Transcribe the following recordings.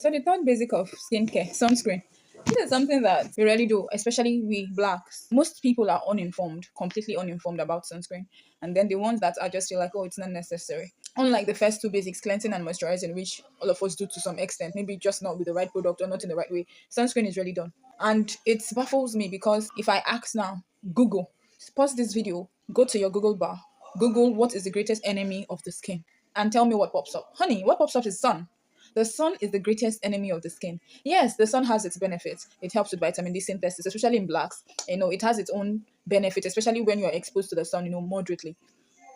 So the third basic of skincare, sunscreen. This is something that we really do, especially we blacks. Most people are uninformed, completely uninformed about sunscreen. And then the ones that are just feel like, oh, it's not necessary. Unlike the first two basics, cleansing and moisturizing, which all of us do to some extent, maybe just not with the right product or not in the right way, sunscreen is really done. And it baffles me because if I ask now, Google, pause this video, go to your Google bar, Google what is the greatest enemy of the skin, and tell me what pops up. Honey, what pops up is sun. The sun is the greatest enemy of the skin. Yes, the sun has its benefits. It helps with vitamin D synthesis, especially in blacks. It has its own benefit, especially when you're exposed to the sun, moderately.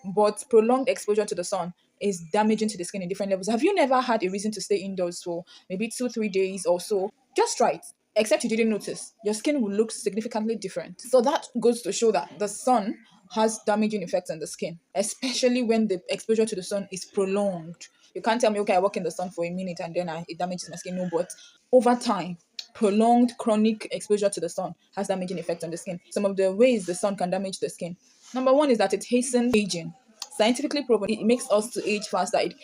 But prolonged exposure to the sun is damaging to the skin in different levels. Have you never had a reason to stay indoors for maybe 2, 3 days or so? Just try it. Except you didn't notice, your skin will look significantly different. So that goes to show that the sun has damaging effects on the skin, especially when the exposure to the sun is prolonged. You can't tell me, okay, I work in the sun for a minute and then it damages my skin. No, but over time, prolonged chronic exposure to the sun has damaging effects on the skin. Some of the ways the sun can damage the skin. Number one is that it hastens aging. Scientifically proven, it makes us to age faster. It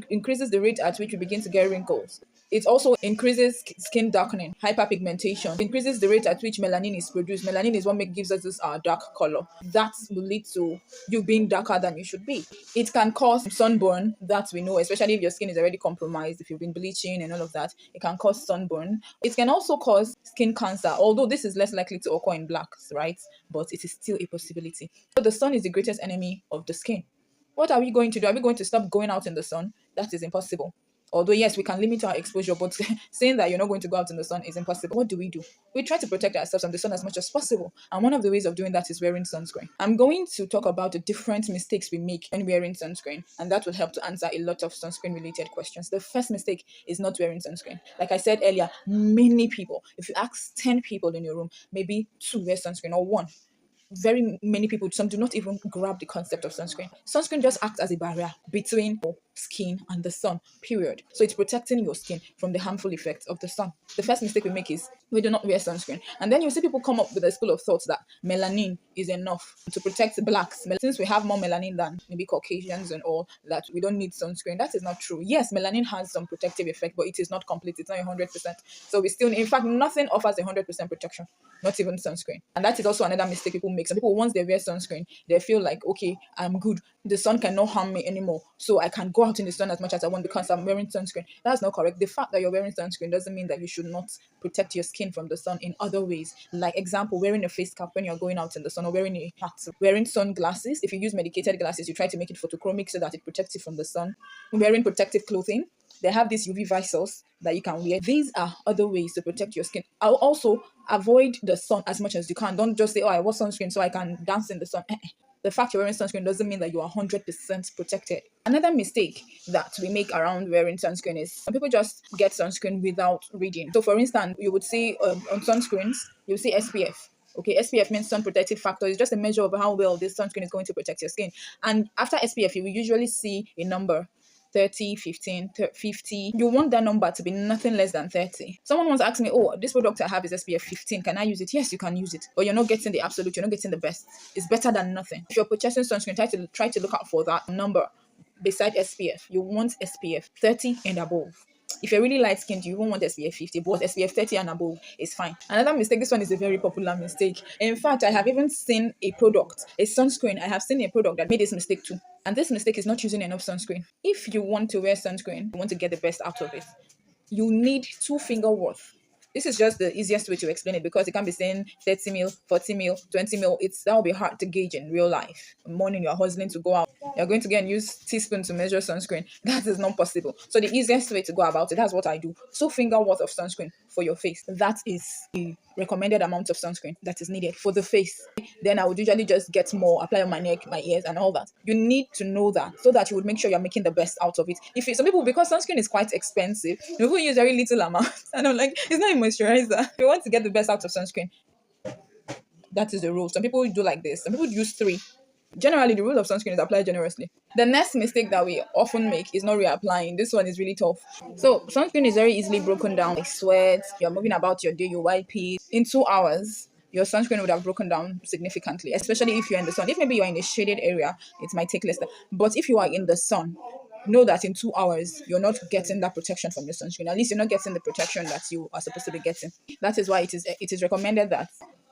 increases the rate at which we begin to get wrinkles. It also increases skin darkening, hyperpigmentation. It increases the rate at which melanin is produced. Melanin is what gives us this dark color. That will lead to you being darker than you should be. It can cause sunburn, that we know, especially if your skin is already compromised, if you've been bleaching and all of that. It can cause sunburn. It can also cause skin cancer, although this is less likely to occur in blacks, right? But it is still a possibility. So the sun is the greatest enemy of the skin. What are we going to do? Are we going to stop going out in the sun? That is impossible. Although, yes, we can limit our exposure, but saying that you're not going to go out in the sun is impossible. What do? We try to protect ourselves from the sun as much as possible. And one of the ways of doing that is wearing sunscreen. I'm going to talk about the different mistakes we make when wearing sunscreen, and that will help to answer a lot of sunscreen related questions. The first mistake is not wearing sunscreen. Like I said earlier, many people, if you ask 10 people in your room, maybe 2 wear sunscreen or 1. Very many people, some do not even grab the concept of sunscreen. Sunscreen just acts as a barrier between your skin and the sun, period. So it's protecting your skin from the harmful effects of the sun. The first mistake we make is we do not wear sunscreen. And then you see people come up with a school of thoughts that melanin is enough to protect blacks. Since we have more melanin than maybe Caucasians and all, that we don't need sunscreen. That is not true. Yes, melanin has some protective effect, but it is not complete. It's not 100%. So we still, in fact, nothing offers 100% protection, not even sunscreen. And that is also another mistake people make. Some people, once they wear sunscreen, they feel like, okay, I'm good. The sun cannot harm me anymore. So I can go out in the sun as much as I want because I'm wearing sunscreen. That's not correct. The fact that you're wearing sunscreen doesn't mean that you should not protect your skin from the sun in other ways. Like example, wearing a face cap when you're going out in the sun, or wearing a hat. Wearing sunglasses. If you use medicated glasses, you try to make it photochromic so that it protects you from the sun. Wearing protective clothing. They have these UV visors that you can wear. These are other ways to protect your skin. I'll also avoid the sun as much as you can. Don't just say, oh, I wear sunscreen so I can dance in the sun. The fact you're wearing sunscreen doesn't mean that you are 100% protected. Another mistake that we make around wearing sunscreen is some people just get sunscreen without reading. So, for instance, you would see on sunscreens, you would see SPF. Okay, SPF means sun protective factor. It's just a measure of how well this sunscreen is going to protect your skin. And after SPF, you will usually see a number 30, 15, 50. You want that number to be nothing less than 30. Someone once asked me, oh, this product I have is SPF 15. Can I use it? Yes, you can use it. But you're not getting the absolute. You're not getting the best. It's better than nothing. If you're purchasing sunscreen, try to look out for that number beside SPF. You want SPF 30 and above. If you're really light skinned, you won't want SPF 50, but SPF 30 and above is fine. Another mistake, this one is a very popular mistake. In fact, I have even seen a sunscreen. I have seen a product that made this mistake too. And this mistake is not using enough sunscreen. If you want to wear sunscreen, you want to get the best out of it, you need 2 finger worth. This is just the easiest way to explain it because you can't be saying 30 mil, 40 mil, 20 mil. That will be hard to gauge in real life. In the morning, you're hustling to go out. You're going to get and use teaspoon to measure sunscreen. That is not possible. So the easiest way to go about it, that's what I do. 2 finger worth of sunscreen for your face. That is the recommended amount of sunscreen that is needed for the face. Then I would usually just get more, apply on my neck, my ears, and all that. You need to know that so that you would make sure you're making the best out of it. Some people, because sunscreen is quite expensive, people use very little amount. And I'm like, it's not a moisturizer. If you want to get the best out of sunscreen, that is the rule. Some people do like this. Some people use 3. Generally, the rule of sunscreen is apply generously. The next mistake that we often make is not reapplying. This one is really tough. So sunscreen is very easily broken down. Like sweat, you're moving about your day, you wipe it. In 2 hours, your sunscreen would have broken down significantly, especially if you're in the sun. If maybe you're in a shaded area, it might take less time. But if you are in the sun, know that in 2 hours you're not getting that protection from your sunscreen. At least you're not getting the protection that you are supposed to be getting. That is why it is recommended that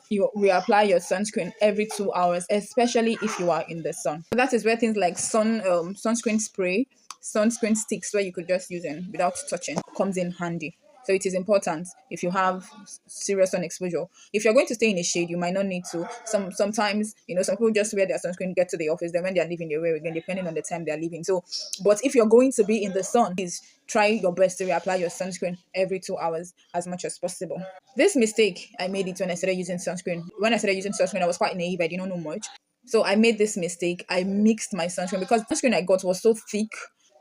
you reapply your sunscreen every 2 hours, especially if you are in the sun. So that is where things like sunscreen spray, sunscreen sticks, where you could just use them without touching, comes in handy. So it is important if you have serious sun exposure. If you're going to stay in a shade, you might not need to. Sometimes, some people just wear their sunscreen, get to the office, then when they're leaving, they wear again, depending on the time they're leaving. So, but if you're going to be in the sun, please try your best to reapply your sunscreen every 2 hours as much as possible. This mistake, I made it when I started using sunscreen. When I started using sunscreen, I was quite naive. I didn't know much. So I made this mistake. I mixed my sunscreen because the sunscreen I got was so thick.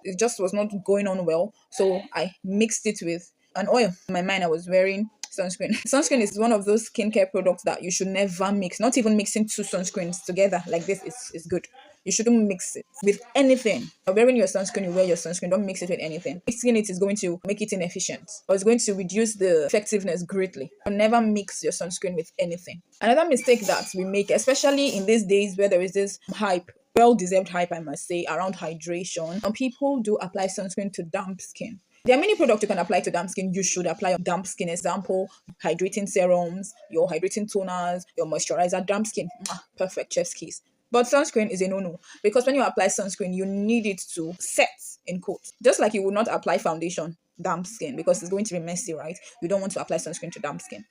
It just was not going on well. So I mixed it with an oil. In my mind, I was wearing sunscreen. Sunscreen is one of those skincare products that you should never mix. Not even mixing two sunscreens together like this is good. You shouldn't mix it with anything. You're wearing your sunscreen, you wear your sunscreen. Don't mix it with anything. Mixing it is going to make it inefficient, or it's going to reduce the effectiveness greatly. So never mix your sunscreen with anything. Another mistake that we make, especially in these days where there is this hype, well-deserved hype, I must say, around hydration. Some people do apply sunscreen to damp skin. There are many products you can apply to damp skin. You should apply on damp skin. Example, hydrating serums, your hydrating toners, your moisturizer, damp skin. Perfect, chef's kiss. But sunscreen is a no-no, because when you apply sunscreen, you need it to set in quotes. Just like you would not apply foundation damp skin because it's going to be messy, right? You don't want to apply sunscreen to damp skin.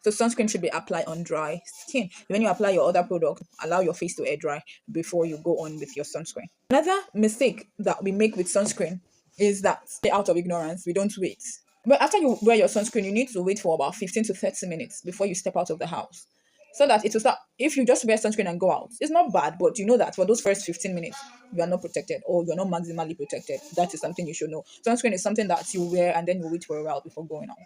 So sunscreen should be applied on dry skin. When you apply your other product, allow your face to air dry before you go on with your sunscreen. Another mistake that we make with sunscreen is that out of ignorance, we don't wait. But after you wear your sunscreen, you need to wait for about 15 to 30 minutes before you step out of the house. So that it will start. If you just wear sunscreen and go out, it's not bad, but you know that for those first 15 minutes, you are not protected, or you're not maximally protected. That is something you should know. Sunscreen is something that you wear and then you wait for a while before going out.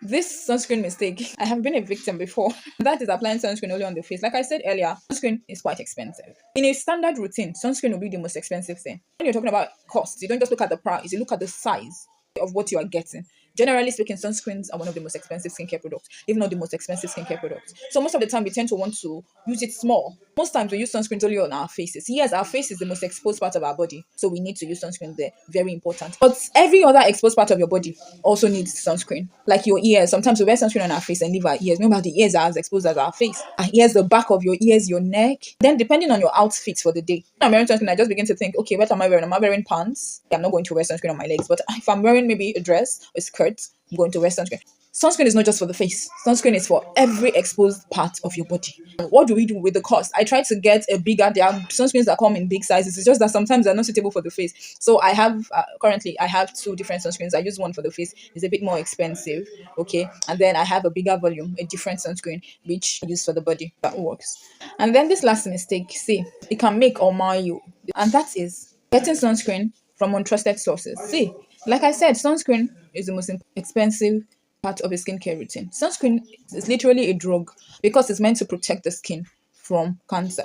This sunscreen mistake, I have been a victim before. That is applying sunscreen only on the face. Like I said earlier, sunscreen is quite expensive. In a standard routine, sunscreen will be the most expensive thing. When you're talking about cost, you don't just look at the price, you look at the size of what you are getting. Generally speaking, sunscreens are one of the most expensive skincare products, if not the most expensive skincare products. So most of the time, we tend to want to use it small. Most times, we use sunscreens only on our faces. Yes, our face is the most exposed part of our body, so we need to use sunscreen there. Very important. But every other exposed part of your body also needs sunscreen. Like your ears. Sometimes we wear sunscreen on our face and leave our ears. Remember, the ears are as exposed as our face. Our ears, the back of your ears, your neck. Then, depending on your outfit for the day. When I'm wearing sunscreen, I just begin to think, okay, what am I wearing? Am I wearing pants? I'm not going to wear sunscreen on my legs. But if I'm wearing maybe a dress or a skirt, I'm going to wear sunscreen. Sunscreen is not just for the face. Sunscreen is for every exposed part of your body. What do we do with the cost? I try to get a bigger. There are sunscreens that come in big sizes. It's just that sometimes they're not suitable for the face. So I have currently I have two different sunscreens. I use one for the face. It's a bit more expensive, okay. And then I have a bigger volume, a different sunscreen which I use for the body. That works. And then this last mistake, see, it can make or mar you, and that is getting sunscreen from untrusted sources. See, like I said, sunscreen is the most expensive part of a skincare routine. Sunscreen is literally a drug because it's meant to protect the skin from cancer.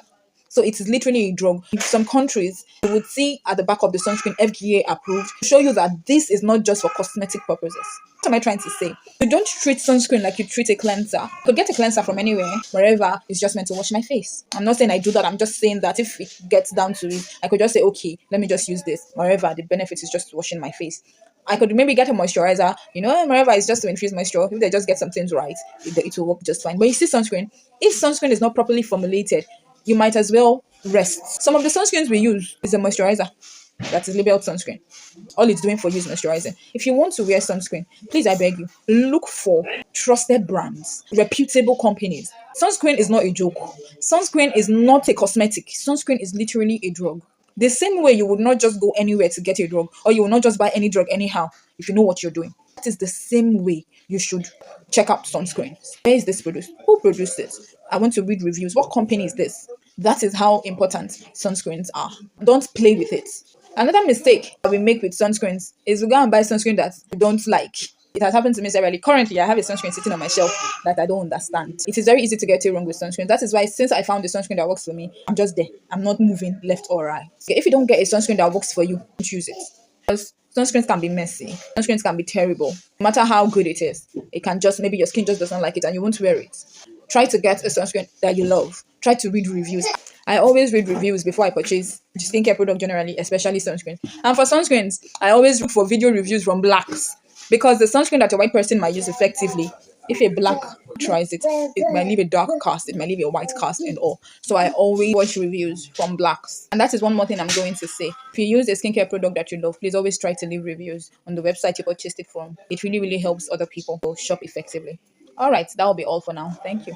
So it is literally a drug. In some countries, you would see at the back of the sunscreen FDA approved to show you that this is not just for cosmetic purposes. What am I trying to say? You don't treat sunscreen like you treat a cleanser. You could get a cleanser from anywhere, wherever. It's just meant to wash my face. I'm not saying I do that. I'm just saying that if it gets down to it, I could just say, okay, let me just use this. Wherever the benefit is just washing my face. I could maybe get a moisturizer, wherever it's just to infuse moisture. If they just get some things right, it will work just fine. But you see sunscreen, if sunscreen is not properly formulated, you might as well rest. Some of the sunscreens we use is a moisturizer that is labeled sunscreen. All it's doing for you is moisturizing. If you want to wear sunscreen, please, I beg you, look for trusted brands, reputable companies. Sunscreen is not a joke. Sunscreen is not a cosmetic. Sunscreen is literally a drug. The same way you would not just go anywhere to get a drug, or you will not just buy any drug anyhow if you know what you're doing. That is the same way you should check out sunscreens. Where is this produced? Who produced it? I want to read reviews. What company is this? That is how important sunscreens are. Don't play with it. Another mistake that we make with sunscreens is we go and buy sunscreen that we don't like. It has happened to me severally. Currently, I have a sunscreen sitting on my shelf that I don't understand. It is very easy to get it wrong with sunscreen. That is why, since I found the sunscreen that works for me, I'm just there. I'm not moving left or right. Okay, if you don't get a sunscreen that works for you, don't use it. Because sunscreens can be messy. Sunscreens can be terrible. No matter how good it is, it can just, maybe your skin just doesn't like it and you won't wear it. Try to get a sunscreen that you love. Try to read reviews. I always read reviews before I purchase skincare product generally, especially sunscreen. And for sunscreens, I always look for video reviews from blacks because the sunscreen that a white person might use effectively, if a black tries it, it might leave a dark cast, it might leave a white cast and all. So I always watch reviews from blacks. And that is one more thing I'm going to say. If you use a skincare product that you love, please always try to leave reviews on the website you purchased it from. It really, really helps other people shop effectively. All right, that will be all for now. Thank you.